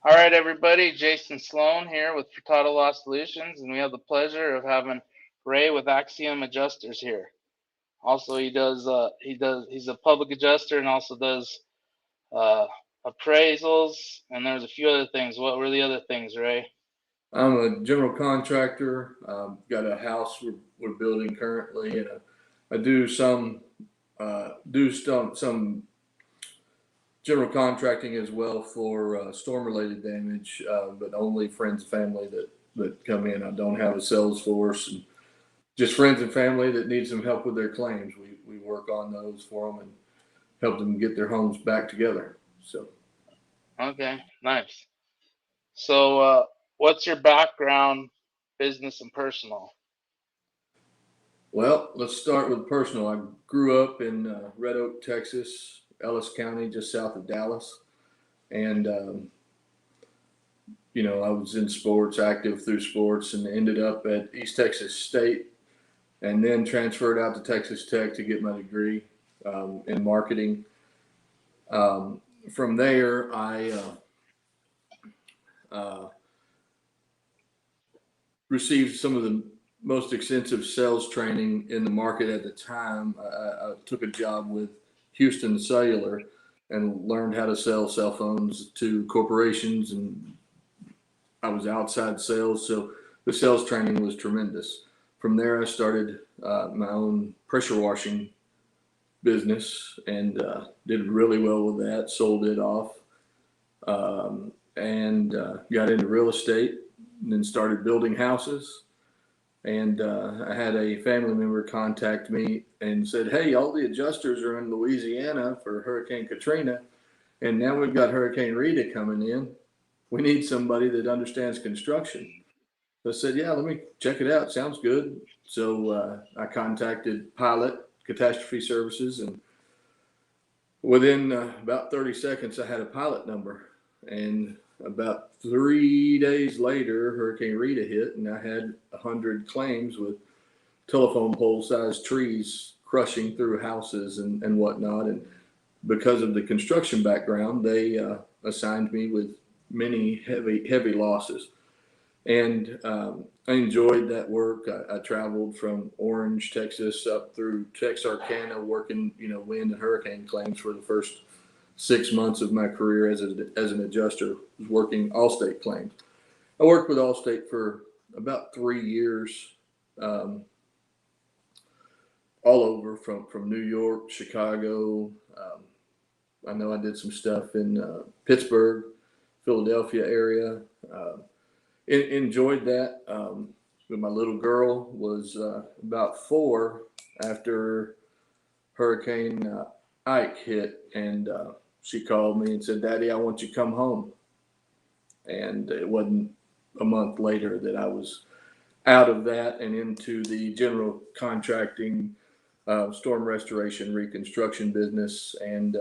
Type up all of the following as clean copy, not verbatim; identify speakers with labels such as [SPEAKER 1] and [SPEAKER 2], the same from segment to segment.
[SPEAKER 1] All right, everybody. Jason Sloan here with Furtado Law Solutions, and we have the pleasure of having Ray with Axiom Adjusters here. Also, he's a public adjuster and also does uh, appraisals, and there's a few other things. What were the other things, Ray?
[SPEAKER 2] I'm a general contractor. Got a house we're building currently, and I do some general contracting as well for storm-related damage, but only friends and family that come in. I don't have a sales force, and just friends and family that need some help with their claims. We work on those for them and help them get their homes back together. So.
[SPEAKER 1] Okay, nice. So, what's your background, business and personal?
[SPEAKER 2] Well, let's start with personal. I grew up in Red Oak, Texas, Ellis County, just south of Dallas. And, I was in sports, active through sports, and ended up at East Texas State and then transferred out to Texas Tech to get my degree in marketing. From there, I received some of the most extensive sales training in the market at the time. I took a job with Houston Cellular and learned how to sell cell phones to corporations, and I was outside sales, so the sales training was tremendous. From there, I started my own pressure washing business and did really well with that, sold it off, and got into real estate, and then started building houses. And I had a family member contact me and said, "Hey, all the adjusters are in Louisiana for Hurricane Katrina, and now we've got Hurricane Rita coming in. We need somebody that understands construction." So I said, "Yeah, let me check it out. Sounds good." So I contacted Pilot Catastrophe Services, and within about 30 seconds, I had a Pilot number. And about 3 days later, Hurricane Rita hit, and I had 100 claims with telephone pole sized trees crushing through houses and whatnot. And because of the construction background, they assigned me with many heavy losses. And I enjoyed that work. I traveled from Orange, Texas, up through Texarkana, working wind and hurricane claims for the first 6 months of my career as an adjuster, was working Allstate claims. I worked with Allstate for about 3 years, all over from New York, Chicago. I know I did some stuff in Pittsburgh, Philadelphia area. Enjoyed that. But my little girl was about 4 after Hurricane Ike hit, and she called me and said, "Daddy, I want you to come home." And it wasn't a month later that I was out of that and into the general contracting, storm restoration, reconstruction business. And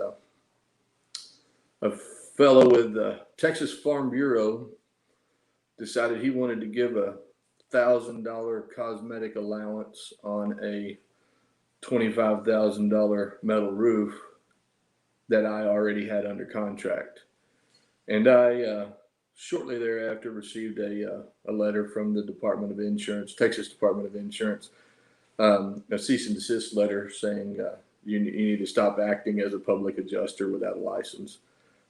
[SPEAKER 2] a fellow with the Texas Farm Bureau decided he wanted to give $1,000 cosmetic allowance on a $25,000 metal roof that I already had under contract. And I shortly thereafter received a letter from the Department of Insurance, Texas Department of Insurance, a cease and desist letter saying you need to stop acting as a public adjuster without a license.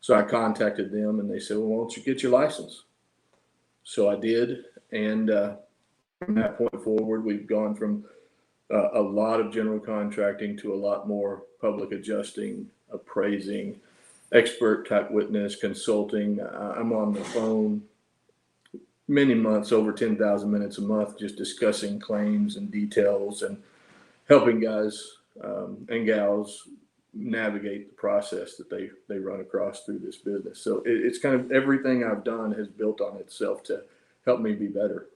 [SPEAKER 2] So I contacted them, and they said, "Well, why don't you get your license?" So I did, and from that point forward, we've gone from a lot of general contracting to a lot more public adjusting, appraising, expert type witness, consulting. I'm on the phone many months, over 10,000 minutes a month, just discussing claims and details and helping guys and gals navigate the process that they run across through this business. So it's kind of everything I've done has built on itself to help me be better.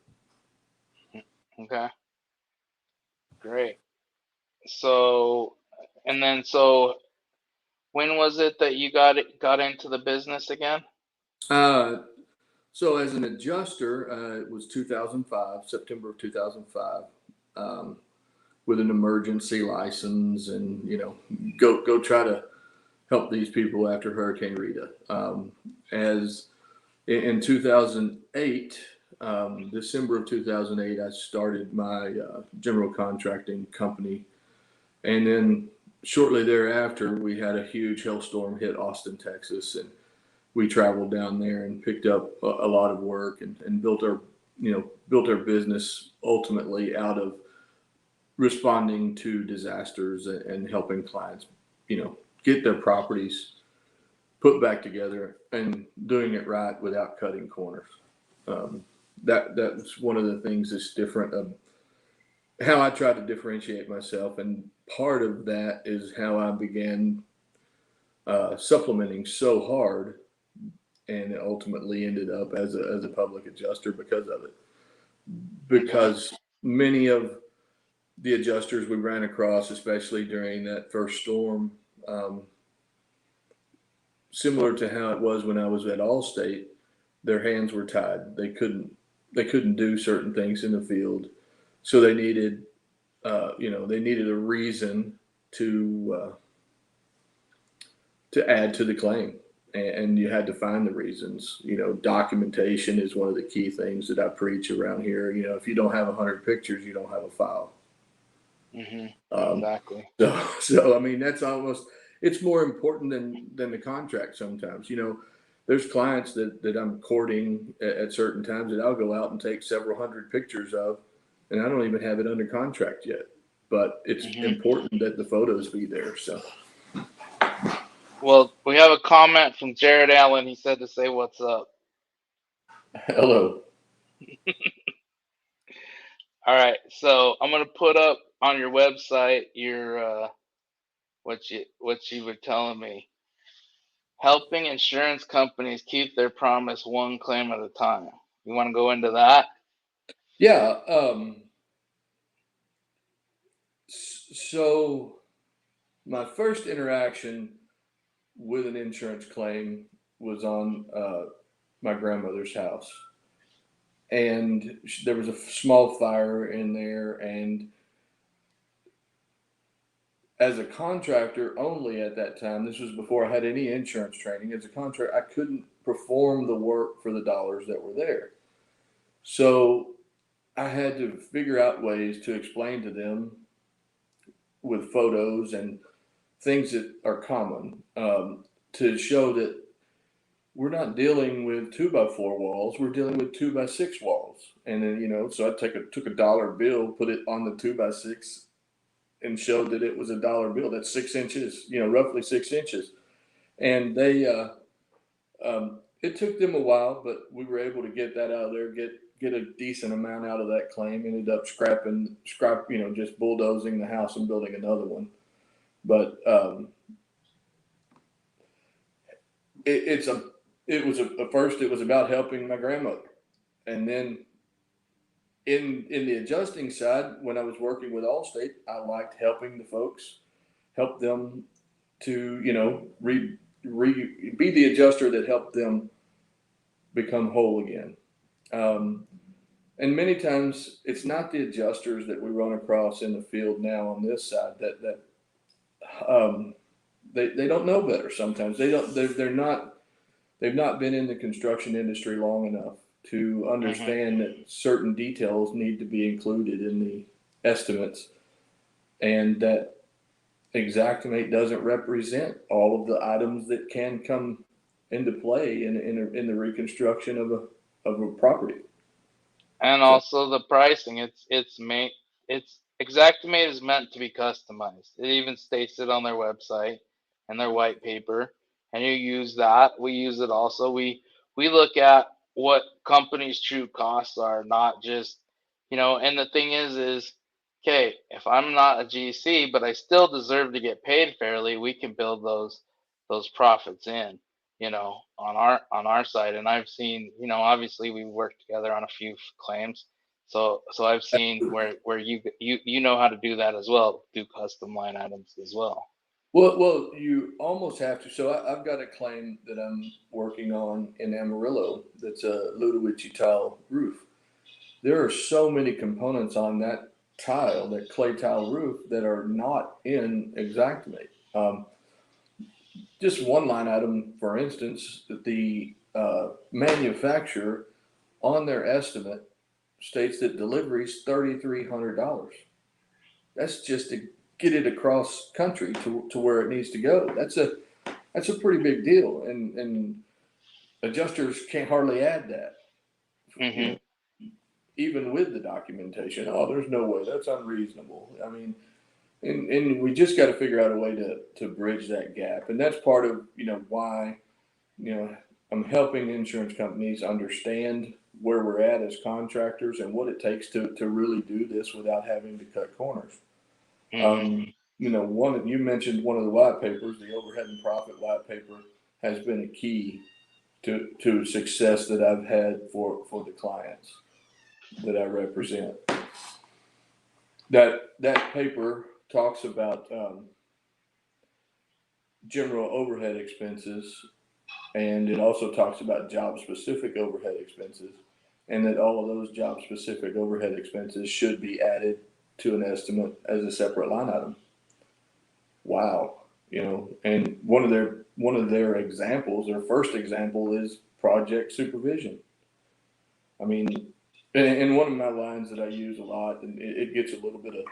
[SPEAKER 1] Okay, great. So, so when was it that you got into the business again?
[SPEAKER 2] Uh, so as an adjuster, it was 2005, September of 2005, with an emergency license, and go try to help these people after Hurricane Rita. As In 2008, December of 2008, I started my general contracting company. And then shortly thereafter, we had a huge hailstorm hit Austin, Texas. And we traveled down there and picked up a lot of work and built our, built our business ultimately out of responding to disasters and helping clients, get their properties put back together and doing it right without cutting corners. Um, that's one of the things that's different of how I try to differentiate myself, and part of that is how I began supplementing so hard, and ultimately ended up as a public adjuster because of it.
[SPEAKER 1] Mhm.
[SPEAKER 2] Because many of the adjusters we ran across, especially during that first storm, um, similar to how it was when I was at Allstate, their hands were tied. They couldn't do certain things in the field, so they needed they needed a reason to add to the claim, and you had to find the reasons. Documentation is one of the key things that I preach around here. If you don't have 100 pictures, you don't have a file.
[SPEAKER 1] Mhm.
[SPEAKER 2] Um,
[SPEAKER 1] Exactly.
[SPEAKER 2] so I mean, that's almost it's more important than the contract sometimes. There's clients that I'm courting at certain times that I'll go out and take several hundred pictures of, and I don't even have it under contract yet. But it's
[SPEAKER 1] Mhm.
[SPEAKER 2] important that the photos be there. So
[SPEAKER 1] Well, we have a comment from Jared Allen. He said to say what's up.
[SPEAKER 2] hello.
[SPEAKER 1] All right, so I'm gonna put up on your website your what you were telling me. Helping insurance companies keep their promise one claim at a time. You want to go into that?
[SPEAKER 2] Yeah. So my first interaction with an insurance claim was on my grandmother's house, and there was a small fire in there, and as a contractor only at that time, this was before I had any insurance training. As a contractor, I couldn't perform the work for the dollars that were there. So I had to figure out ways to explain to them with photos and things that are common, to show that we're not dealing with 2x4 walls. We're dealing with 2x6 walls. And then, so I took a dollar bill, put it on the 2x6, and showed that it was a dollar bill. That's 6 inches, roughly 6 inches. And it took them a while, but we were able to get that out of there, get a decent amount out of that claim. Ended up just bulldozing the house and building another one. But it, it's a, it was first it was about helping my grandmother, and then in the adjusting side, when I was working with Allstate, I liked helping the folks, help them to be the adjuster that helped them become whole again. Um, and many times it's not the adjusters that we run across in the field now on this side that um, they don't know better. Sometimes they're not they've not been in the construction industry long enough to
[SPEAKER 1] Mhm.
[SPEAKER 2] understand that certain details need to be included in the estimates, and that Exactimate doesn't represent all of the items that can come into play in the reconstruction of a property.
[SPEAKER 1] And
[SPEAKER 2] So,
[SPEAKER 1] also the pricing. It's Exactimate is meant to be customized. It even states it on their website and their white paper. And you use that. We use it also. We look at what companies' true costs are, not just And the thing is okay. If I'm not a GC, but I still deserve to get paid fairly, we can build those profits in on our side. And I've seen, obviously we worked together on a few claims, so I've seen where you know how to do that as well, do custom line items as well.
[SPEAKER 2] well, you almost have to. So I've got a claim that I'm working on in Amarillo. That's a Ludowici tile roof. There are so many components on that tile, that clay tile roof, that are not in Exactimate. Just one line item, for instance, the manufacturer on their estimate states that delivery is $3,300. That's just to get it across country to where it needs to go. That's a pretty big deal, and adjusters can't hardly add that. You
[SPEAKER 1] Mm-hmm.
[SPEAKER 2] know, even with the documentation, oh, there's no way, that's unreasonable. I mean, and we just got to figure out a way to bridge that gap, and that's part of why I'm helping insurance companies understand where we're at as contractors and what it takes to really do this without having to cut corners.
[SPEAKER 1] Mm-hmm.
[SPEAKER 2] One you mentioned one of the white papers, the overhead and profit white paper, has been a key to success that I've had for the clients that I represent. That paper talks about general overhead expenses, and it also talks about job specific overhead expenses, and that all of those job specific overhead expenses should be added to an estimate as a separate line item. Wow. And one of their examples, their first example, is project supervision. I mean, and one of my lines that I use a lot, and it gets a little bit of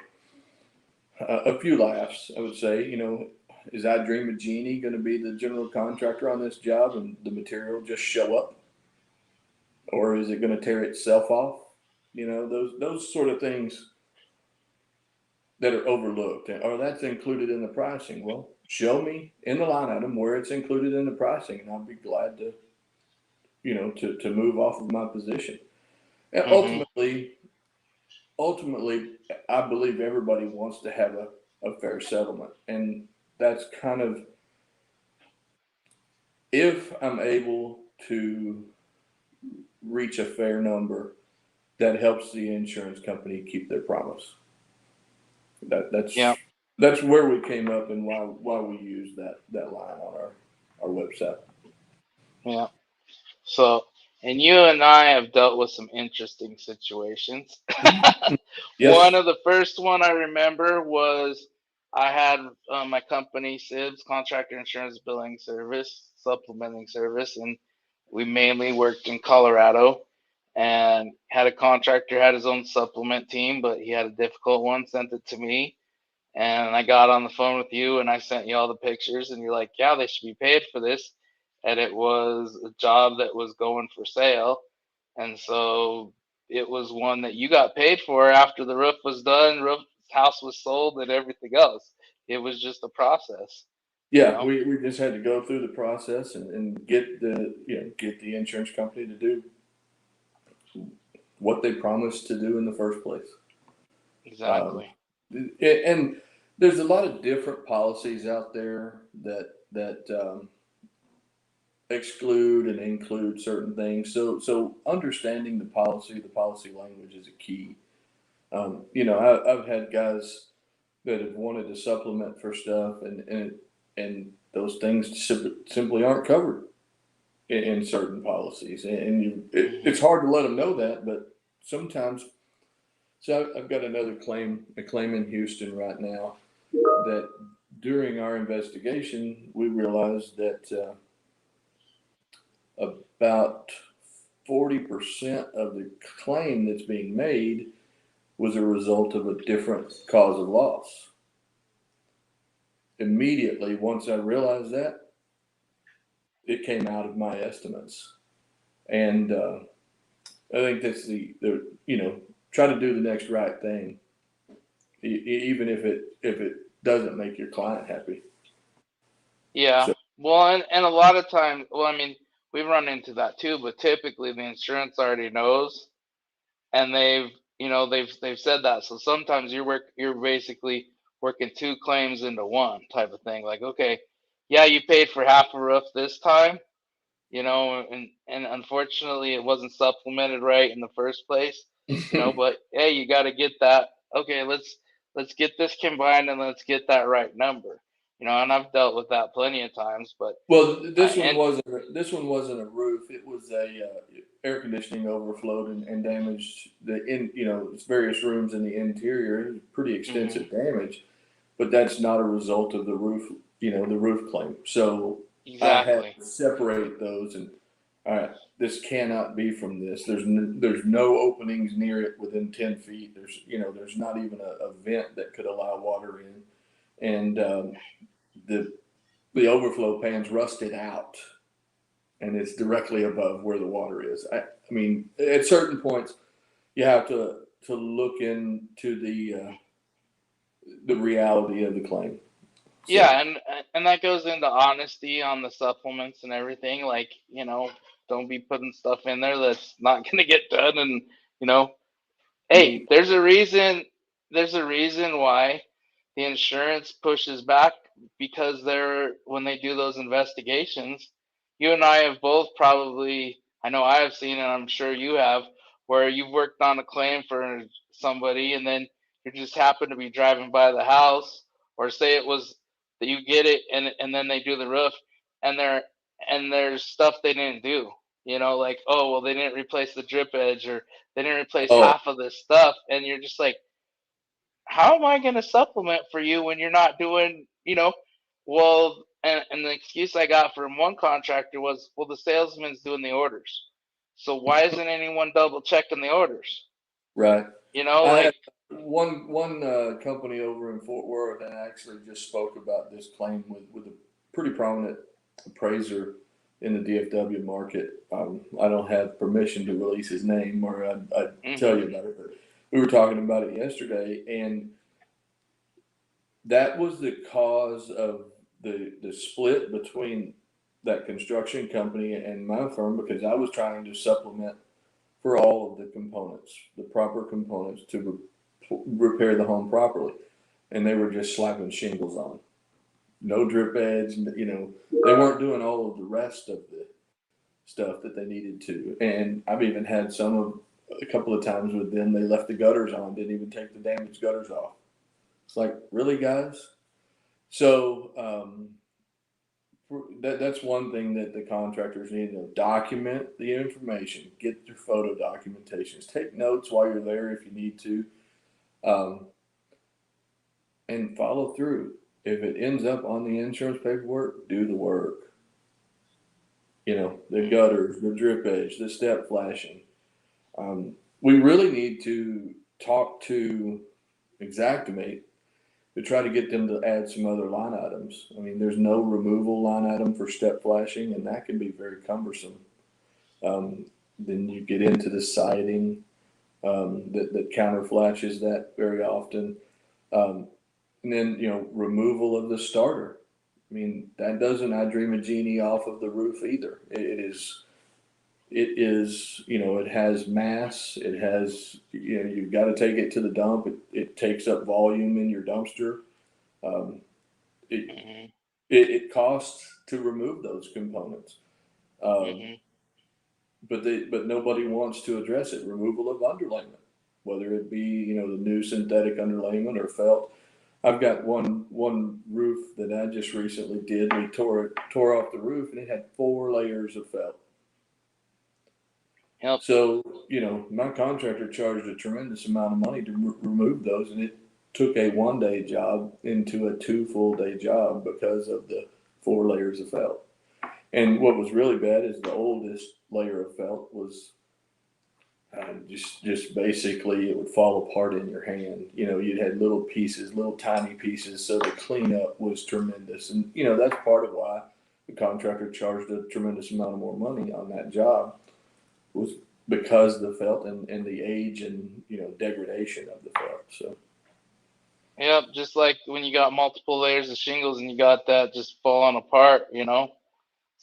[SPEAKER 2] a few laughs, I would say. Is I Dream of Genie going to be the general contractor on this job, and the material just show up, or is it going to tear itself off? Those sort of things that are overlooked, or that's included in the pricing. Well, show me in the line item where it's included in the pricing, and I'll be glad to move off of my position. And
[SPEAKER 1] Mm-hmm.
[SPEAKER 2] ultimately, I believe everybody wants to have a fair settlement, and that's kind of, if I'm able to reach a fair number, that helps the insurance company keep their promise. That that's
[SPEAKER 1] Yeah.
[SPEAKER 2] that's where we came up, and why we use that line on our website.
[SPEAKER 1] Yeah. So, and you and I have dealt with some interesting situations.
[SPEAKER 2] Yes.
[SPEAKER 1] One of the first one I remember was I had my company SIBS, Contractor Insurance Billing Service, supplementing service, and we mainly worked in Colorado. And had a contractor had his own supplement team, but he had a difficult one. Sent it to me, and I got on the phone with you and I sent you all the pictures, and you're like, yeah, they should be paid for this. And it was a job that was going for sale. And so it was one that you got paid for after the roof was done, roof house was sold, and everything else. It was just a process, you
[SPEAKER 2] Yeah,
[SPEAKER 1] know?
[SPEAKER 2] we just had to go through the process and get the insurance company to do what they promised to do in the first place. Um,
[SPEAKER 1] Exactly.
[SPEAKER 2] and there's a lot of different policies out there that exclude and include certain things. So understanding the policy language is a key. I've had guys that have wanted to supplement for stuff, and those things simply aren't covered in certain policies, and
[SPEAKER 1] Hmm.
[SPEAKER 2] it's hard to let them know that, but sometimes. So I've got a claim in Houston right now that during our investigation we realized that about 40% of the claim that's being made was a result of a different cause of loss. Immediately, once I realized that, it came out of my estimates, and I think that's the try to do the next right thing, even if it doesn't make your client happy.
[SPEAKER 1] Yeah.
[SPEAKER 2] So
[SPEAKER 1] Well, and a lot of times, well, I mean, we've run into that too, but typically the insurance already knows, and they've said that. So sometimes you're basically working two claims into one type of thing. Like, okay, yeah, you paid for half a roof this time, and unfortunately it wasn't supplemented right in the first place, but hey, you got to get that. Okay, let's get this combined and let's get that right number. And I've dealt with that plenty of times, but
[SPEAKER 2] well,
[SPEAKER 1] and
[SPEAKER 2] this one wasn't a roof. It was a air conditioning overflowed and damaged various rooms in the interior. It was pretty
[SPEAKER 1] hmm,
[SPEAKER 2] extensive damage, but that's not a result of the roof claim. So I had
[SPEAKER 1] exactly.
[SPEAKER 2] to separate those, and all right, this cannot be from this. There's no openings near it within 10 feet. There's not even a vent that could allow water in. And the overflow pan's rusted out and it's directly above where the water is. I mean, at certain points, you have to look into the reality of the claim. So,
[SPEAKER 1] Yeah, and that goes into honesty on the supplements and everything. Like, don't be putting stuff in there that's not going to get done. And you know, hey, there's a reason why the insurance pushes back, because they're when they do those investigations, you and I have both probably, I know I have seen, and I'm sure you have, where you've worked on a claim for somebody, and then you just happen to be driving by the house, or say it was that you get it, and then they do the roof, and there's stuff they didn't do. Like, oh well, they didn't replace the drip edge, or they didn't replace
[SPEAKER 2] oh,
[SPEAKER 1] half of this stuff, and you're just like, how am I going to supplement for you when you're not doing, well, and the excuse I got from one contractor was, well, the salesman's doing the orders. So why isn't anyone double checking the orders?
[SPEAKER 2] right. I
[SPEAKER 1] Like,
[SPEAKER 2] had one company over in Fort Worth, and I actually just spoke about this claim with a pretty prominent appraiser in the DFW market. I don't have permission to release his name, or I'd tell
[SPEAKER 1] hmm
[SPEAKER 2] you about it, but we were talking about it yesterday, and that was the cause of the split between that construction company and my firm, because I was trying to supplement for all of the components, the proper components to repair the home properly. And they were just slapping shingles on. No drip edge, they weren't doing all of the rest of the stuff that they needed to. And I've even had a couple of times with them, they left the gutters on, didn't even take the damaged gutters off. It's like, really, guys? So that's one thing that the contractors need to know. Document the information. Get your photo documentations. Take notes while you're there if you need to, um, and follow through. If it ends up on the insurance paperwork, do the work. The gutters, the drip edge, the step flashing. We really need to talk to Exactimate to try to get them to add some other line items. I mean, there's no removal line item for step flashing, and that can be very cumbersome. Then you get into the siding that counter flashes that very often. Um, and then, removal of the starter. I mean, that doesn't I Dream a Genie off of the roof either. It is, it has mass. It has, you've got to take it to the dump. It takes up volume in your dumpster. Um, it,
[SPEAKER 1] hmm
[SPEAKER 2] it costs to remove those components. Um,
[SPEAKER 1] hmm
[SPEAKER 2] but nobody wants to address it. Removal of underlayment, whether it be, the new synthetic underlayment or felt. I've got one roof that I just recently did. We tore off the roof, and it had 4 layers of felt.
[SPEAKER 1] Yep.
[SPEAKER 2] So, my contractor charged a tremendous amount of money to remove those, and it took a 1-day job into a 2 full day job because of the 4 layers of felt. And what was really bad is the oldest layer of felt was just basically it would fall apart in your hand. You'd had little pieces, little tiny pieces, so the cleanup was tremendous. And that's part of why the contractor charged a tremendous amount of more money on that job, was because of the felt and the age and degradation of the felt. So
[SPEAKER 1] Yep. Just like when you got multiple layers of shingles and you got that just falling apart. Some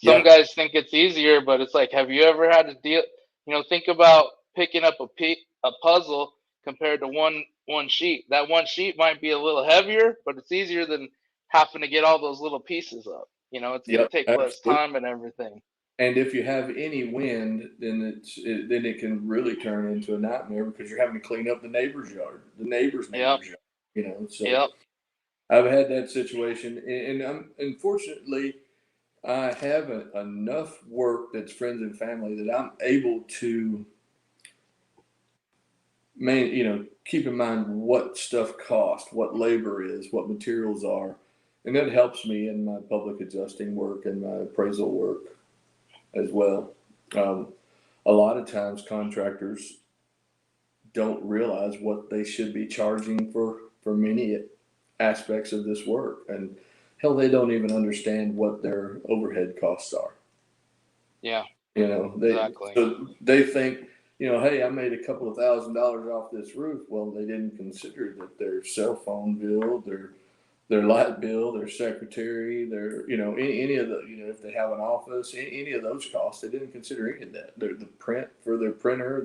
[SPEAKER 2] yeah,
[SPEAKER 1] guys think it's easier, but it's like, have you ever had to deal? Think about picking up a puzzle compared to one sheet. That one sheet might be a little heavier, but it's easier than having to get all those little pieces up. It's going to
[SPEAKER 2] yep,
[SPEAKER 1] take less
[SPEAKER 2] absolutely.
[SPEAKER 1] time and everything.
[SPEAKER 2] And if you have any wind, then it can really turn into a nightmare because you're having to clean up the neighbor's yard, the neighbor's
[SPEAKER 1] Yep.
[SPEAKER 2] neighbor's yard. So
[SPEAKER 1] Yep.
[SPEAKER 2] I've had that situation, and unfortunately, I have enough work that's friends and family that I'm able to keep in mind what stuff costs, what labor is, what materials are, and that helps me in my public adjusting work and my appraisal work as well. Um, a lot of times contractors don't realize what they should be charging for many aspects of this work. And hell, they don't even understand what their overhead costs are.
[SPEAKER 1] Yeah,
[SPEAKER 2] You know,
[SPEAKER 1] exactly.
[SPEAKER 2] they think, you know, hey, I made a couple of $1,000s off this roof. Well, they didn't consider that their cell phone bill, their light bill, their secretary, their, you know, any of the, you know, if they have an office, any of those costs, they didn't consider any of that. The print for their printer,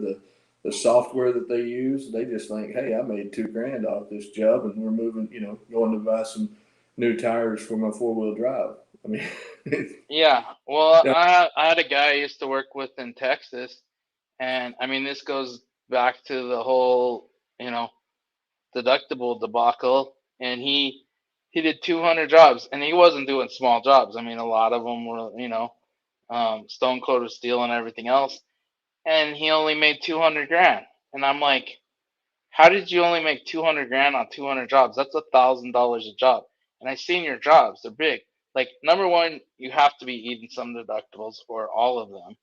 [SPEAKER 2] the software that they use, they just think, hey, I made $2,000 off this job, and we're moving, you know, going to buy some new tires for my 4-wheel drive. I mean,
[SPEAKER 1] Yeah. Well,
[SPEAKER 2] yeah,
[SPEAKER 1] I had a guy I used to work with in Texas, and I mean, this goes back to the whole, you know, deductible debacle, and he did 200 jobs, and he wasn't doing small jobs. I mean, a lot of them were, you know, stone coated steel and everything else, and he only made 200 grand. And I'm like, how did you only make 200 grand on 200 jobs? That's $1,000 a job. And I seen your jobs; they're big. Like, number one, you have to be eating some deductibles or all of them.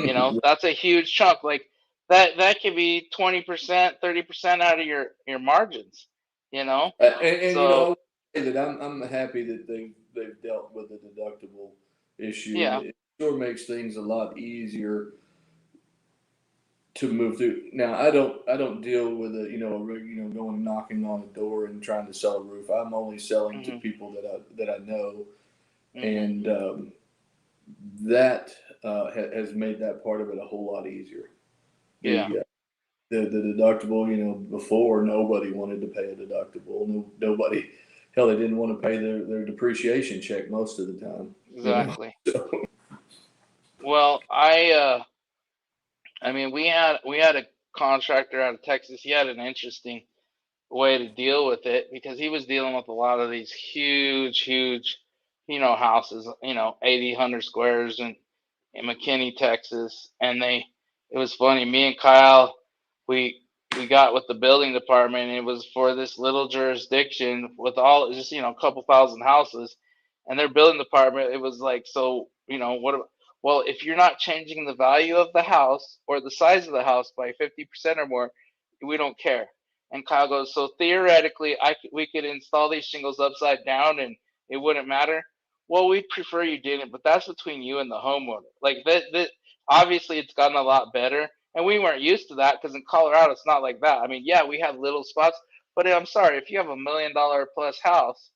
[SPEAKER 1] You know, that's a huge chunk. Like, that could be 20%, 30% out of your margins. You know,
[SPEAKER 2] and you know, I
[SPEAKER 1] so
[SPEAKER 2] would say that I'm happy that they've dealt with the deductible issue, and
[SPEAKER 1] yeah.
[SPEAKER 2] it sure makes things a lot easier to move through. Now, I don't deal with a, you know, going knocking on a door and trying to sell a roof. I'm only selling to
[SPEAKER 1] Mhm.
[SPEAKER 2] people that I know,
[SPEAKER 1] Mhm.
[SPEAKER 2] and that has made that part of it a whole lot easier.
[SPEAKER 1] Yeah.
[SPEAKER 2] The deductible, you know, before nobody wanted to pay a deductible. Nobody, hell, they didn't want to pay their depreciation check most of the time. You know,
[SPEAKER 1] Exactly.
[SPEAKER 2] so
[SPEAKER 1] Well, I mean, we had a contractor out of Texas. He had an interesting way to deal with it because he was dealing with a lot of these huge, you know, houses, you know, 80, 100 squares in McKinney, Texas. And it was funny. Me and Kyle, we, we got with the building department. And it was for this little jurisdiction with all just, you know, a couple thousand houses. And their building department, it was like, so, you know, well, if you're not changing the value of the house or the size of the house by 50% or more, we don't care. And Kyle goes, so theoretically, we could install these shingles upside down and it wouldn't matter. Well, we'd prefer you didn't, but that's between you and the homeowner. Like that obviously, it's gotten a lot better, and we weren't used to that because in Colorado, it's not like that. I mean, yeah, we have little spots, but I'm sorry, if you have $1 million plus house,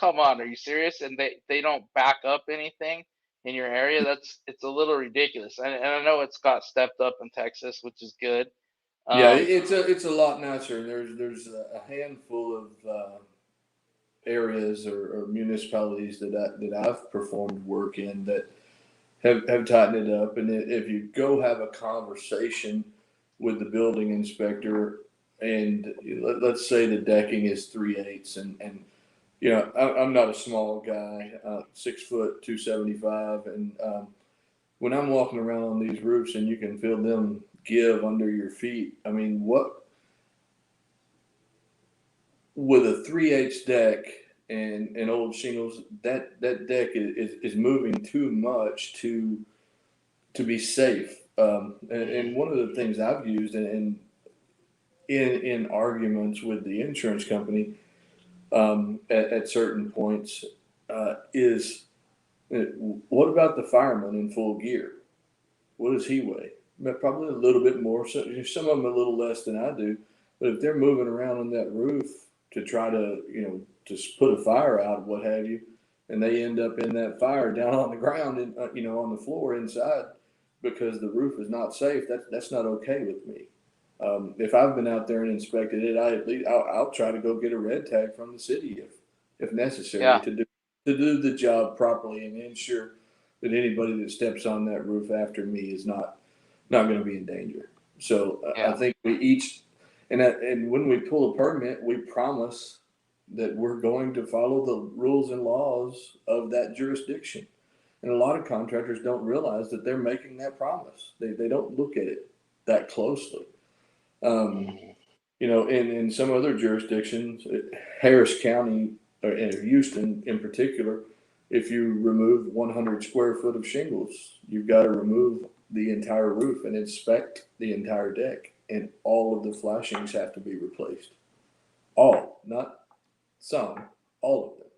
[SPEAKER 1] come on, are you serious? And they don't back up anything in your area. It's a little ridiculous. And I know it's got stepped up in Texas, which is good.
[SPEAKER 2] yeah,
[SPEAKER 1] Um,
[SPEAKER 2] it's a lot nicer. There's a handful of areas or municipalities that I've performed work in that have tightened it up. And if you go have a conversation with the building inspector, and let's say the decking is 3/8, and you know, I'm not a small guy, 6 foot 275, and when I'm walking around on these roofs and you can feel them give under your feet. I mean, what with a 3/8 deck and old shingles, that deck is moving too much to be safe. And
[SPEAKER 1] mhm.
[SPEAKER 2] one of the things I've used in arguments with the insurance company at certain points is what about the fireman in full gear? What does he weigh? Probably a little bit more. So some of them a little less than I do. But if they're moving around on that roof to try to, you know, just put a fire out, what have you, and they end up in that fire down on the ground and you know, on the floor inside because the roof is not safe, that's not okay with me. If I've been out there and inspected it, I at least I'll try to go get a red tag from the city if necessary
[SPEAKER 1] Yeah,
[SPEAKER 2] to do the job properly and ensure that anybody that steps on that roof after me is not going to be in danger. So I
[SPEAKER 1] yeah,
[SPEAKER 2] think we each and when we pull a permit, we promise that we're going to follow the rules and laws of that jurisdiction. And a lot of contractors don't realize that they're making that promise. They don't look at it that closely. Um,
[SPEAKER 1] mhm.
[SPEAKER 2] you know, in some other jurisdictions, Harris County or Houston in particular, if you remove 100 square foot of shingles, you've got to remove the entire roof and inspect the entire deck, and all of the flashings have to be replaced. All, not some, all of them.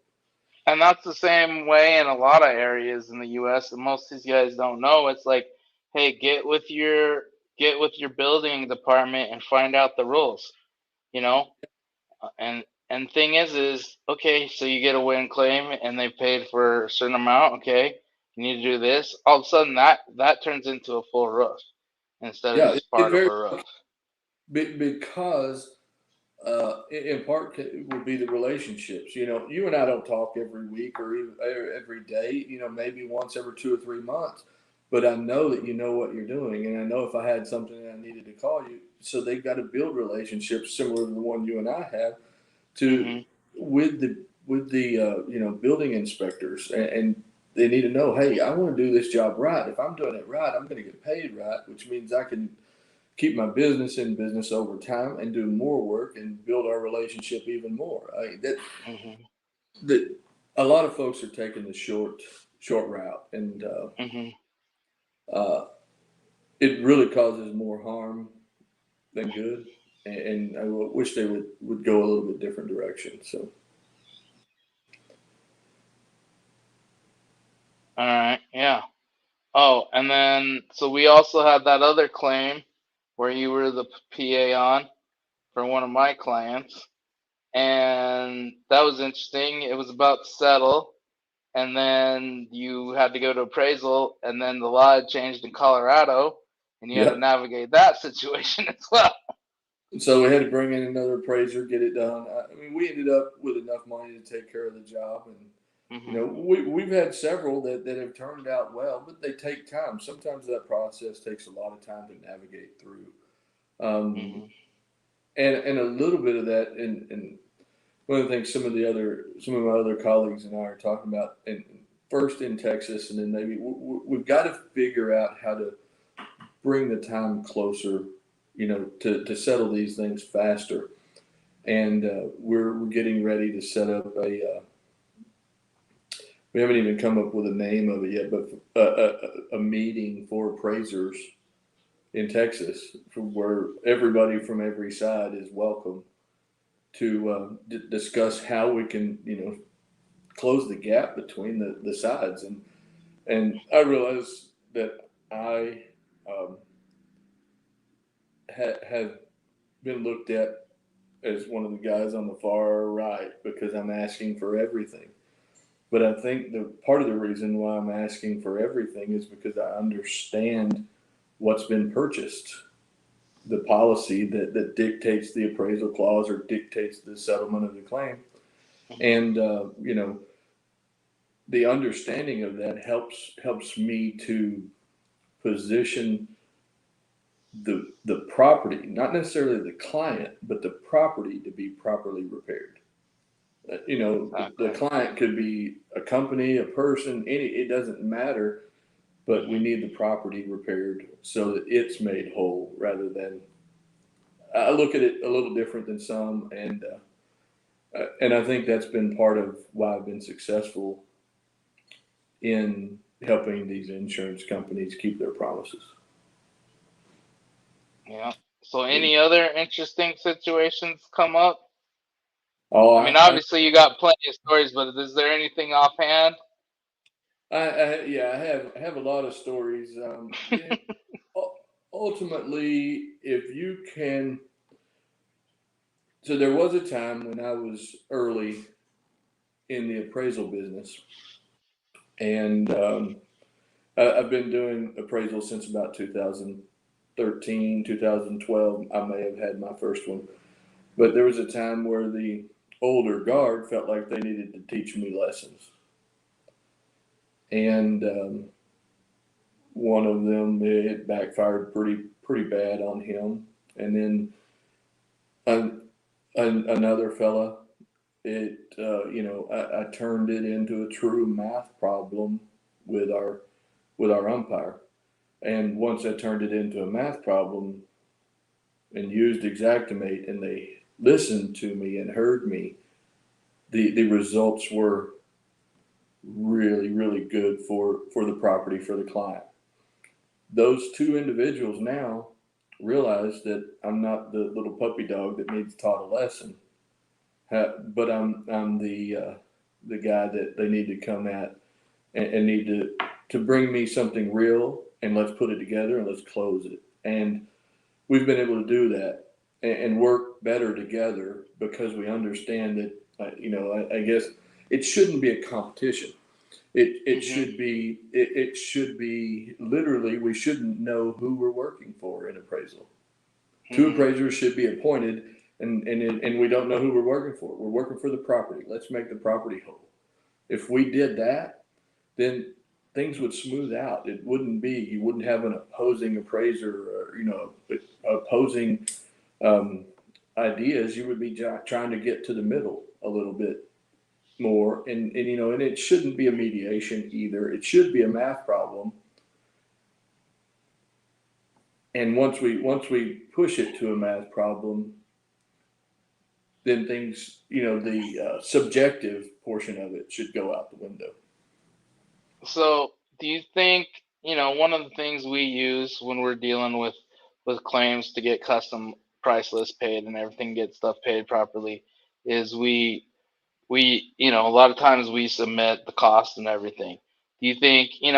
[SPEAKER 1] And that's the same way in a lot of areas in the U.S. and most of these guys don't know. It's like, hey, get with your building department and find out the rules, you know. And thing is okay. So you get a wind claim and they paid for a certain amount. Okay, you need to do this. All of a sudden, that turns into a full roof instead of
[SPEAKER 2] Yeah,
[SPEAKER 1] just
[SPEAKER 2] it
[SPEAKER 1] part of
[SPEAKER 2] very
[SPEAKER 1] a roof.
[SPEAKER 2] because in part would be the relationships. You know, you and I don't talk every week or even every day. You know, maybe once every 2 or 3 months. But I know that you know what you're doing, and I know if I had something that I needed to call you. So they've got to build relationships similar to the one you and I have to
[SPEAKER 1] Hmm.
[SPEAKER 2] with the building inspectors, and they need to know, hey, I want to do this job right. If I'm doing it right, I'm going to get paid right, which means I can keep my business in business over time and do more work and build our relationship even more.
[SPEAKER 1] Hmm.
[SPEAKER 2] That a lot of folks are taking the short route, and
[SPEAKER 1] Hmm.
[SPEAKER 2] uh, it really causes more harm than good. And I wish they would go a little bit different direction. So
[SPEAKER 1] All right, yeah. Oh, and then so we also had that other claim where you were the PA on for one of my clients, and that was interesting. It was about to settle, and then you had to go to appraisal, and then the law had changed in Colorado, and you had to
[SPEAKER 2] yep.
[SPEAKER 1] navigate that situation as well.
[SPEAKER 2] So we had to bring in another appraiser, get it done. I mean, we ended up with enough money to take care of the job, and
[SPEAKER 1] Hmm.
[SPEAKER 2] we've had several that have turned out well, but they take time. Sometimes that process takes a lot of time to navigate through, um,
[SPEAKER 1] Hmm.
[SPEAKER 2] and a little bit of that. And one of the things some of my other colleagues and I are talking about, and first in Texas, and then maybe we've got to figure out how to bring the time closer, to settle these things faster. And we're getting ready to set up we haven't even come up with a name of it yet, but a meeting for appraisers in Texas, where everybody from every side is welcome to discuss how we can, close the gap between the sides. And I realize that I um, have been looked at as one of the guys on the far right because I'm asking for everything. But I think the part of the reason why I'm asking for everything is because I understand what's been purchased, the policy that dictates the appraisal clause or dictates the settlement of the claim.
[SPEAKER 1] Hmm.
[SPEAKER 2] And, the understanding of that helps me to position the property, not necessarily the client, but the property to be properly repaired. The
[SPEAKER 1] Exactly.
[SPEAKER 2] client could be a company, a person, it doesn't matter, but we
[SPEAKER 1] Hmm.
[SPEAKER 2] need the property repaired so that it's made whole rather than, I look at it a little different than some. And I think that's been part of why I've been successful in helping these insurance companies keep their promises.
[SPEAKER 1] Yeah. So any other interesting situations come up?
[SPEAKER 2] Oh,
[SPEAKER 1] I mean, obviously you got plenty of stories, but is there anything offhand?
[SPEAKER 2] yeah, I have a lot of stories. Ultimately, if you can, so there was a time when I was early in the appraisal business, and I've been doing appraisal since about 2013, 2012. I may have had my first one, but there was a time where the older guard felt like they needed to teach me lessons, and one of them, it backfired pretty bad on him, and then an, another fella, I turned it into a true math problem with our umpire. And once I turned it into a math problem and used Exactimate, and they listened to me and heard me, the results were really, really good for the property, for the client. those two individuals now realize that I'm not the little puppy dog that needs taught a lesson, but I'm the guy that they need to come at and need to bring me something real, and let's put it together and let's close it. And we've been able to do that and work better together because we understand that, I guess it shouldn't be a competition. It
[SPEAKER 1] Hmm.
[SPEAKER 2] should be literally, we shouldn't know who we're working for in appraisal. Two
[SPEAKER 1] Hmm.
[SPEAKER 2] appraisers should be appointed, and we don't know who we're working for. We're working for the property. Let's make the property whole. If we did that, then things would smooth out. It wouldn't be, you wouldn't have an opposing appraiser or, opposing um, ideas. You would be trying to get to the middle a little bit more. And it shouldn't be a mediation either. It should be a math problem. And once we push it to a math problem, then things, the subjective portion of it should go out the window.
[SPEAKER 1] So, do you think, one of the things we use when we're dealing with claims to get custom price list paid and everything gets stuff paid properly is we a lot of times we submit the cost and everything. Do you think, and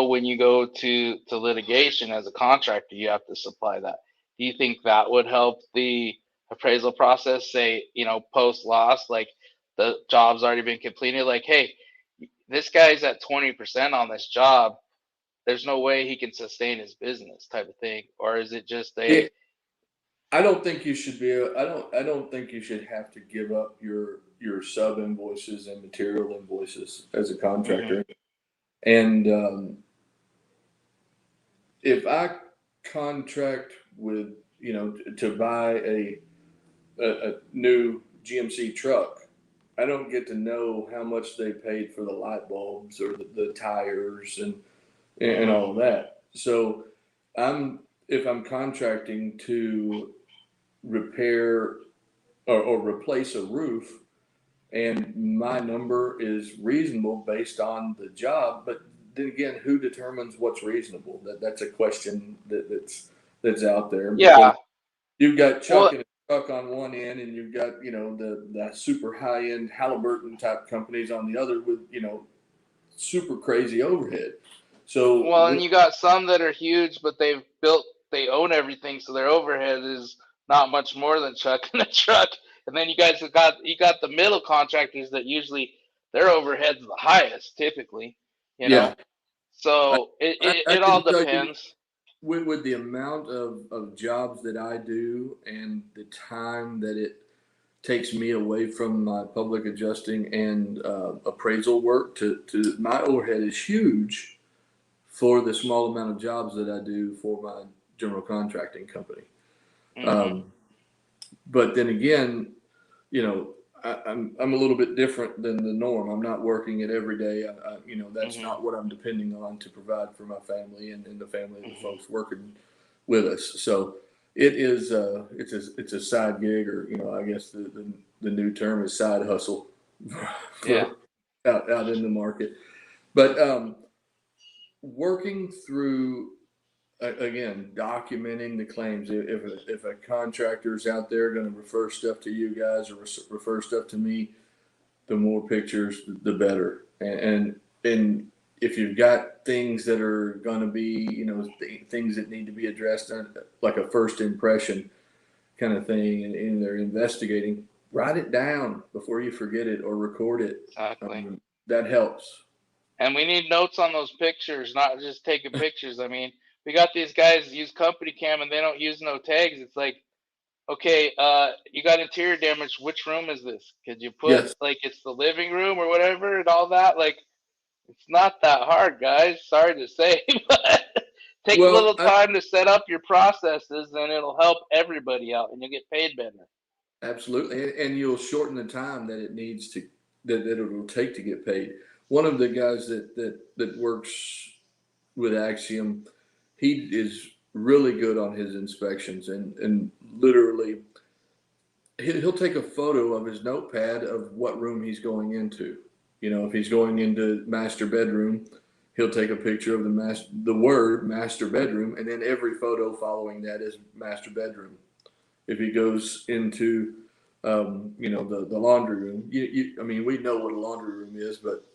[SPEAKER 1] when you go to litigation as a contractor, you have to supply that. Do you think that would help the appraisal process, say, post loss, like the job's already been completed, like, hey, this guy's at 20% on this job, there's no way he can sustain his business type of thing? Or is it just a,
[SPEAKER 2] It, I don't think you should be. I don't think you should have to give up your sub invoices and material invoices as a
[SPEAKER 1] mhm,
[SPEAKER 2] contractor. And if I contract with, to buy a new GMC truck, I don't get to know how much they paid for the light bulbs or the tires and
[SPEAKER 1] mhm,
[SPEAKER 2] all of that. So I'm if I'm contracting to repair or replace a roof, and my number is reasonable based on the job. But then again, who determines what's reasonable? That's a question that's out there, because
[SPEAKER 1] yeah,
[SPEAKER 2] you've got Chuck
[SPEAKER 1] well,
[SPEAKER 2] and a truck on one end, and you've got the super high end Halliburton type companies on the other with super crazy overhead. So
[SPEAKER 1] and you got some that are huge, but they own everything, so their overhead is not much more than Chuck in a truck. And then you got the middle contractors that usually their overhead's the highest typically, you
[SPEAKER 2] yeah,
[SPEAKER 1] know. So it,
[SPEAKER 2] I,
[SPEAKER 1] it,
[SPEAKER 2] I
[SPEAKER 1] it
[SPEAKER 2] can
[SPEAKER 1] all
[SPEAKER 2] tell you,
[SPEAKER 1] depends.
[SPEAKER 2] with the amount of jobs that I do and the time that it takes me away from my public adjusting and appraisal work, to my overhead is huge for the small amount of jobs that I do for my general contracting company.
[SPEAKER 1] Hmm.
[SPEAKER 2] Um, but then again, you know, I'm a little bit different than the norm. I'm not working it every day. That's
[SPEAKER 1] Hmm.
[SPEAKER 2] not what I'm depending on to provide for my family and the family of the
[SPEAKER 1] Hmm.
[SPEAKER 2] folks working with us. So it is it's a side gig, or I guess the new term is side hustle
[SPEAKER 1] Yeah.
[SPEAKER 2] for out in the market. But working through, again, documenting the claims. If a contractor's out there going to refer stuff to you guys or refer stuff to me, the more pictures, the better. And if you've got things that are going to be, things that need to be addressed, like a first impression kind of thing, and they're investigating, write it down before you forget it or record it.
[SPEAKER 1] Exactly.
[SPEAKER 2] That helps.
[SPEAKER 1] And we need notes on those pictures, not just taking pictures. I mean, we got these guys use company cam and they don't use no tags. It's like, okay, you got interior damage. Which room is this? Could you put
[SPEAKER 2] Yes.
[SPEAKER 1] like it's the living room or whatever and all that? Like, it's not that hard, guys. Sorry to say, but take a
[SPEAKER 2] Well,
[SPEAKER 1] little time to set up your processes, and it'll help everybody out, and you'll get paid better.
[SPEAKER 2] absolutely, and you'll shorten the time that it needs to that it will take to get paid. One of the guys that works with Axiom, he is really good on his inspections, and literally he'll take a photo of his notepad of what room he's going into. If he's going into master bedroom, he'll take a picture of the word master bedroom, and then every photo following that is master bedroom. If he goes into the laundry room, I mean, we know what a laundry room is, but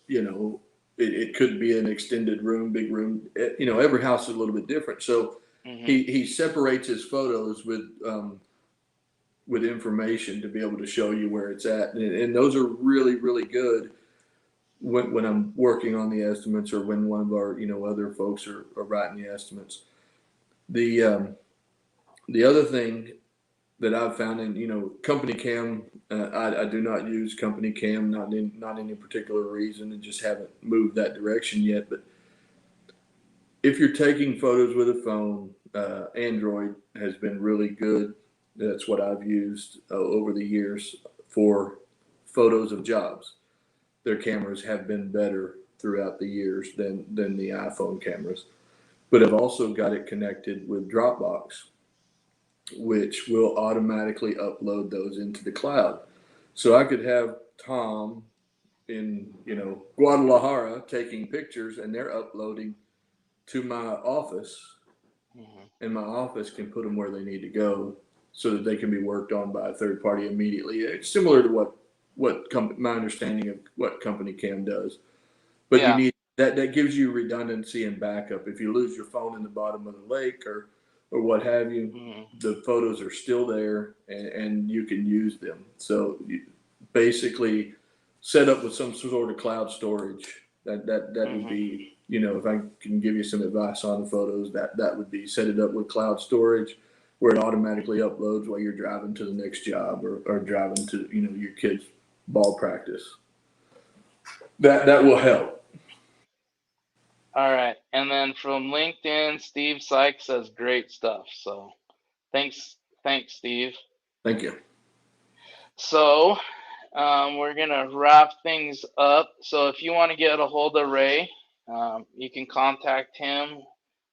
[SPEAKER 2] it could be an extended room, big room. Every house is a little bit different. So
[SPEAKER 1] Mm-hmm.
[SPEAKER 2] he separates his photos with information to be able to show you where it's at, and those are really really good when I'm working on the estimates, or when one of our other folks are writing the estimates. The other thing that I've found, in company cam, I do not use company cam, not any particular reason, and just haven't moved that direction yet. But if you're taking photos with a phone, Android has been really good. That's what I've used over the years for photos of jobs. Their cameras have been better throughout the years than the iPhone cameras. But I've also got it connected with Dropbox, which will automatically upload those into the cloud. So I could have Tom in Guadalajara taking pictures, and they're uploading to my office,
[SPEAKER 1] Mm-hmm.
[SPEAKER 2] and my office can put them where they need to go so that they can be worked on by a third party immediately. It's similar to my understanding of what company cam does, but you
[SPEAKER 1] Yeah.
[SPEAKER 2] need that gives you redundancy and backup. If you lose your phone in the bottom of the lake or what have you,
[SPEAKER 1] Mm-hmm.
[SPEAKER 2] the photos are still there, and you can use them. So you basically set up with some sort of cloud storage. That would
[SPEAKER 1] Mm-hmm.
[SPEAKER 2] be, if I can give you some advice on the photos, that would be, set it up with cloud storage where it automatically uploads while you're driving to the next job, or driving to your kids' ball practice. That will help.
[SPEAKER 1] All right. And then from LinkedIn, Steve Sykes says great stuff. So thanks, Steve.
[SPEAKER 2] Thank you.
[SPEAKER 1] So we're gonna wrap things up. So if you want to get a hold of Ray, you can contact him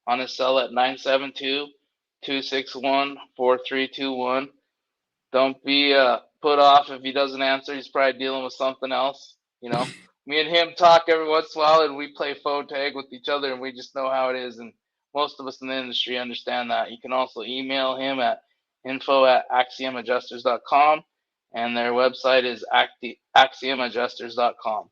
[SPEAKER 1] on his cell at 972-261-4321. Don't be put off if he doesn't answer. He's probably dealing with something else. Me and him talk every once in a while, and we play phone tag with each other, and we just know how it is. And most of us in the industry understand that. You can also email him at info@axiomadjusters.com, and their website is axiomadjusters.com.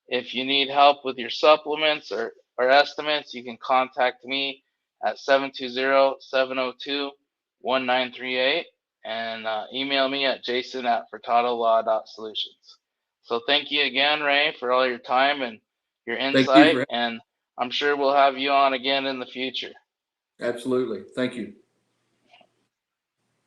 [SPEAKER 1] If you need help with your supplements or estimates, you can contact me at 720-702-1938, and email me at jason@furtadolaw.solutions. So thank you again, Ray, for all your time and your
[SPEAKER 2] Thank you
[SPEAKER 1] insight,
[SPEAKER 2] for
[SPEAKER 1] and I'm sure we'll have you on again in the future.
[SPEAKER 2] Absolutely. Thank you.